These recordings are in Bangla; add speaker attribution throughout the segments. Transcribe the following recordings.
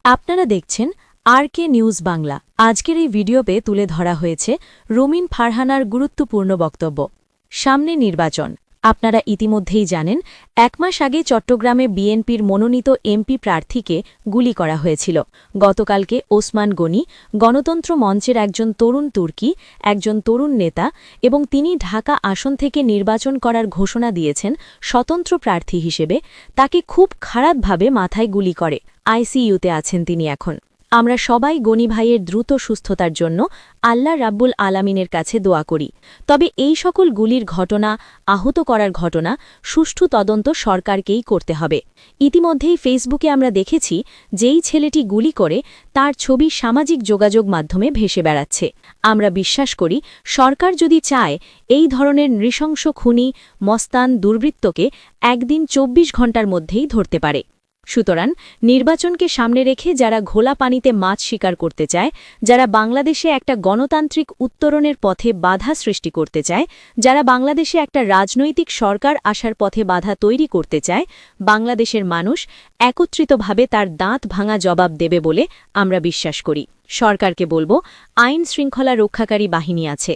Speaker 1: আপনারা দেখছেন আরকে নিউজ বাংলা। আজকের এই ভিডিওতে তুলে ধরা হয়েছে রুমিন ফারহানার গুরুত্বপূর্ণ বক্তব্য। সামনে নির্বাচন। আপনারা ইতিমধ্যেই জানেন, এক মাস আগে চট্টগ্রামে বিএনপির মনোনীত এমপি প্রার্থীকে গুলি করা হয়েছিল। গতকালকে ওসমান গনি, গণতন্ত্র মঞ্চের একজন তরুণ তুর্কি, একজন তরুণ নেতা এবং তিনি ঢাকা আসন থেকে নির্বাচন করার ঘোষণা দিয়েছেন স্বতন্ত্র প্রার্থী হিসেবে, তাকে খুব খারাপভাবে মাথায় গুলি করে আইসিইউতে আছেন তিনি এখন। আমরা সবাই গনি ভাইয়ের দ্রুত সুস্থতার জন্য আল্লাহ রাব্বুল আলামিনের কাছে দোয়া করি। তবে এই সকল গুলির ঘটনা, আহত করার ঘটনা সুষ্ঠু তদন্ত সরকারকেই করতে হবে। ইতিমধ্যেই ফেসবুকে আমরা দেখেছি, যেই ছেলেটি গুলি করে তার ছবি সামাজিক যোগাযোগ মাধ্যমে ভেসে বেড়াচ্ছে। আমরা বিশ্বাস করি, সরকার যদি চায়, এই ধরনের নৃশংস খুনি, মস্তান, দুর্বৃত্তকে একদিন ২৪ ঘণ্টার মধ্যেই ধরতে পারে। সুতরাং নির্বাচনকে সামনে রেখে যারা ঘোলা পানিতে মাছ শিকার করতে চায়, যারা বাংলাদেশে একটা গণতান্ত্রিক উত্তরণের পথে বাধা সৃষ্টি করতে চায়, যারা বাংলাদেশে একটা রাজনৈতিক সরকার আসার পথে বাধা তৈরি করতে চায়, বাংলাদেশের মানুষ একত্রিতভাবে তার দাঁত ভাঙা জবাব দেবে বলে আমরা বিশ্বাস করি। সরকারকে বলবো, আইন শৃঙ্খলা রক্ষাকারী বাহিনী আছে,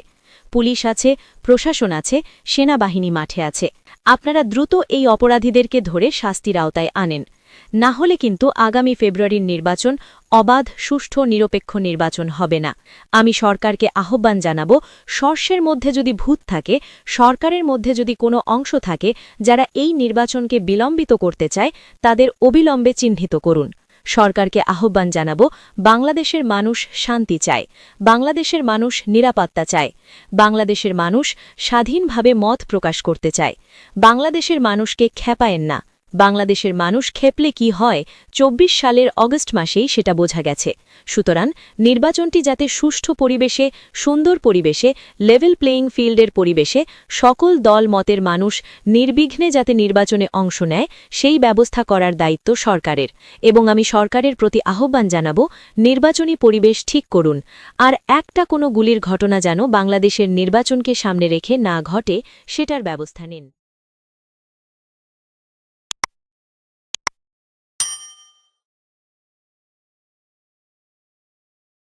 Speaker 1: পুলিশ আছে, প্রশাসন আছে, সেনাবাহিনী মাঠে আছে। আপনারা দ্রুত এই অপরাধীদেরকে ধরে শাস্তির আওতায় আনেন। না হলে কিন্তু আগামী ফেব্রুয়ারির নির্বাচন অবাধ, সুষ্ঠু, নিরপেক্ষ নির্বাচন হবে না। আমি সরকারকে আহ্বান জানাব, শস্যের মধ্যে যদি ভূত থাকে, সরকারের মধ্যে যদি কোনো অংশ থাকে যারা এই নির্বাচনকে বিলম্বিত করতে চায়, তাদের অবিলম্বে চিহ্নিত করুন। সরকারকে আহ্বান জানাব, বাংলাদেশের মানুষ শান্তি চায়, বাংলাদেশের মানুষ নিরাপত্তা চায়, বাংলাদেশের মানুষ স্বাধীনভাবে মত প্রকাশ করতে চায়। বাংলাদেশের মানুষকে খেপায়েন না। বাংলাদেশের মানুষ খেপলে কি হয়, ২৪ সালের অগস্ট মাসেই সেটা বোঝা গেছে। সুতরাং নির্বাচনটি যাতে সুষ্ঠু পরিবেশে, সুন্দর পরিবেশে, লেভেল প্লেয়িং ফিল্ডের পরিবেশে সকল দল মতের মানুষ নির্বিঘ্নে যাতে নির্বাচনে অংশ নেয়, সেই ব্যবস্থা করার দায়িত্ব সরকারের। এবং আমি সরকারের প্রতি আহ্বান জানাব, নির্বাচনী পরিবেশ ঠিক করুন। আর একটা কোনো গুলির ঘটনা যেন বাংলাদেশের নির্বাচনকে সামনে রেখে না ঘটে, সেটার ব্যবস্থা নিন।